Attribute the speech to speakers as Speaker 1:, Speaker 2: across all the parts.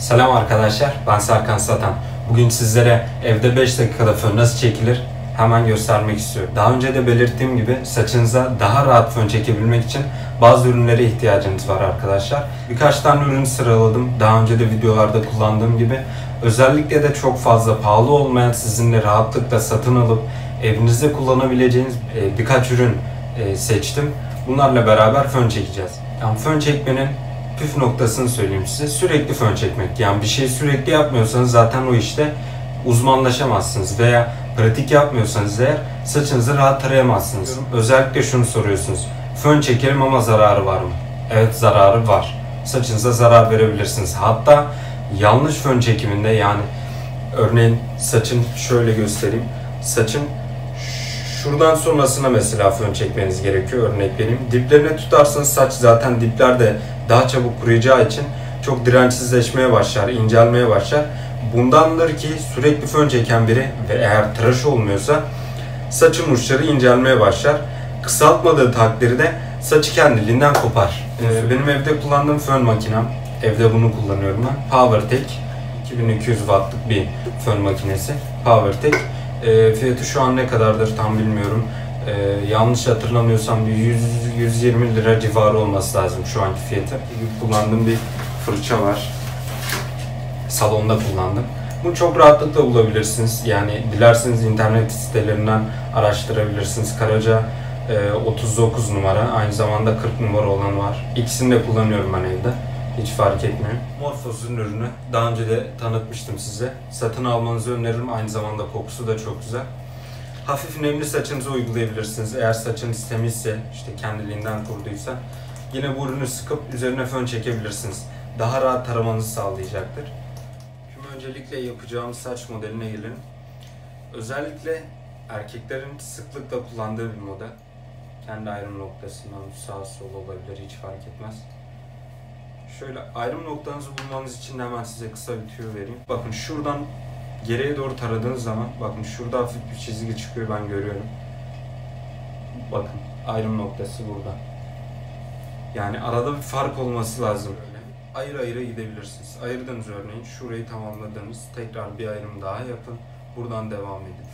Speaker 1: Selam arkadaşlar, ben Serkan Satan. Bugün sizlere evde 5 dakikada fön nasıl çekilir hemen göstermek istiyorum. Daha önce de belirttiğim gibi saçınıza daha rahat fön çekebilmek için bazı ürünlere ihtiyacınız var arkadaşlar. Birkaç tane ürün sıraladım. Daha önce de videolarda kullandığım gibi. Özellikle de çok fazla pahalı olmayan, sizinle rahatlıkla satın alıp evinizde kullanabileceğiniz birkaç ürün seçtim. Bunlarla beraber fön çekeceğiz. Yani fön çekmenin püf noktasını söyleyeyim size. Sürekli fön çekmek. Yani bir şey sürekli yapmıyorsanız zaten o işte uzmanlaşamazsınız veya pratik yapmıyorsanız eğer saçınızı rahat tarayamazsınız. Özellikle şunu soruyorsunuz. Fön çekerim ama zararı var mı? Evet, zararı var. Saçınıza zarar verebilirsiniz. Hatta yanlış fön çekiminde, yani örneğin saçın şöyle göstereyim. Saçın şuradan sonrasına mesela fön çekmeniz gerekiyor, örnek vereyim. Diplerine tutarsanız saç zaten diplerde daha çabuk kuruyacağı için çok dirençsizleşmeye başlar, incelmeye başlar. Bundandır ki sürekli fön çeken biri ve eğer tıraş olmuyorsa saçın uçları incelmeye başlar. Kısaltmadığı takdirde saçı kendiliğinden kopar. Benim evde kullandığım fön makinem, evde bunu kullanıyorum ben. PowerTech 2200 wattlık bir fön makinesi. PowerTech. Fiyatı şu an ne kadardır tam bilmiyorum. Yanlış hatırlamıyorsam 100-120 lira civarı olması lazım şu anki fiyatı. Kullandığım bir fırça var. Salonda kullandım. Bunu çok rahatlıkla bulabilirsiniz. Yani dilerseniz internet sitelerinden araştırabilirsiniz. Karaca 39 numara, aynı zamanda 40 numara olan var. İkisini de kullanıyorum ben evde. Hiç fark etmiyor. Morphos'un ürünü. Daha önce de tanıtmıştım size. Satın almanızı öneririm. Aynı zamanda kokusu da çok güzel. Hafif nemli saçınıza uygulayabilirsiniz. Eğer saçınız temizse, işte kendiliğinden kuruduysa, yine bu ürünü sıkıp üzerine fön çekebilirsiniz. Daha rahat taramanızı sağlayacaktır. Şimdi öncelikle yapacağımız saç modeline gelelim. Özellikle erkeklerin sıklıkla kullandığı bir model. Kendi ayrım noktasından sağ sol olabilir, hiç fark etmez. Şöyle ayrım noktanızı bulmanız için hemen size kısa bir tüyo vereyim. Bakın şuradan geriye doğru taradığınız zaman, bakın şurada hafif bir çizgi çıkıyor, ben görüyorum. Bakın ayrım noktası burada. Yani arada bir fark olması lazım. Ayrı ayrı gidebilirsiniz. Ayırdınız, örneğin şurayı tamamladınız. Tekrar bir ayrım daha yapın. Buradan devam edin.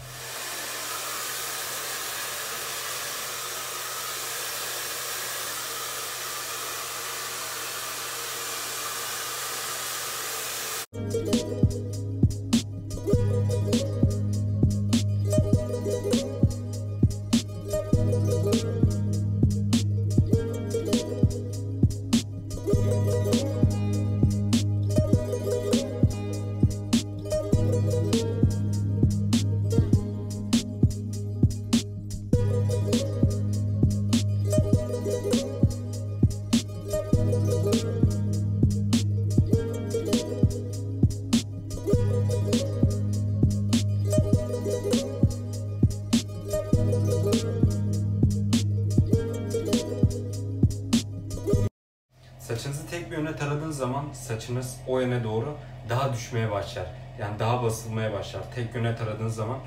Speaker 1: Saçınızı tek bir yöne taradığınız zaman saçınız o yöne doğru daha düşmeye başlar. Yani daha basılmaya başlar. Tek yöne taradığınız zaman.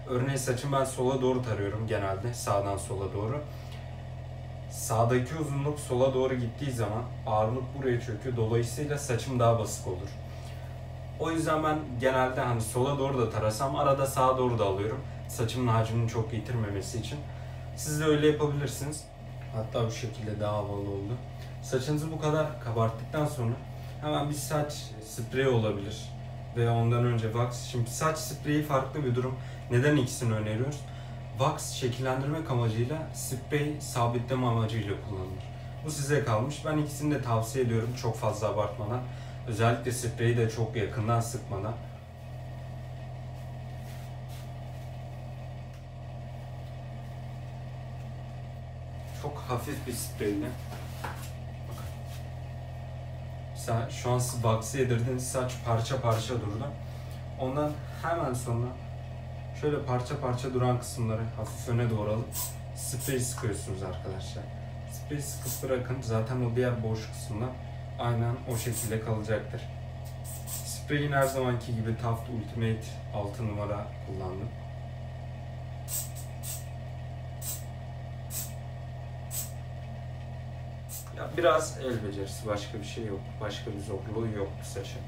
Speaker 1: Örneğin saçımı ben sola doğru tarıyorum genelde. Sağdan sola doğru. Sağdaki uzunluk sola doğru gittiği zaman ağırlık buraya çöküyor. Dolayısıyla saçım daha basık olur. O yüzden ben genelde hani sola doğru da tarasam arada sağa doğru da alıyorum. Saçımın hacmini çok yitirmemesi için. Siz de öyle yapabilirsiniz. Hatta bu şekilde daha havalı oldu. Saçınızı bu kadar kabarttıktan sonra hemen bir saç spreyi olabilir veya ondan önce wax. Şimdi saç spreyi farklı bir durum. Neden ikisini öneriyoruz? Wax şekillendirmek amacıyla, sprey sabitleme amacıyla kullanılır. Bu size kalmış. Ben ikisini de tavsiye ediyorum, çok fazla abartmadan. Özellikle spreyi de çok yakından sıkmadan. Çok hafif bir spreyle. Şu an wax'ı yedirdiniz, saç parça parça durdu. Ondan hemen sonra şöyle parça parça duran kısımları hafif öne doğru alıp sprey sıkıyorsunuz arkadaşlar. Sprey sıkıp bırakın, zaten o diğer boş kısımlar aynen o şekilde kalacaktır. Sprey'in her zamanki gibi Taft Ultimate 6 numara kullandım. Ya biraz el becerisi, başka bir şey yok. Başka bir zorluğu yok bu saçın.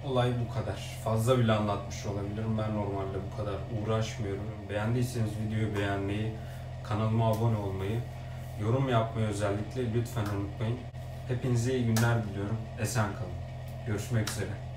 Speaker 1: olay bu kadar. Fazla bile anlatmış olabilirim. Ben normalde bu kadar uğraşmıyorum. Beğendiyseniz videoyu beğenmeyi, kanalıma abone olmayı, yorum yapmayı özellikle lütfen unutmayın. Hepinize iyi günler diliyorum. Esen kalın. Görüşmek üzere.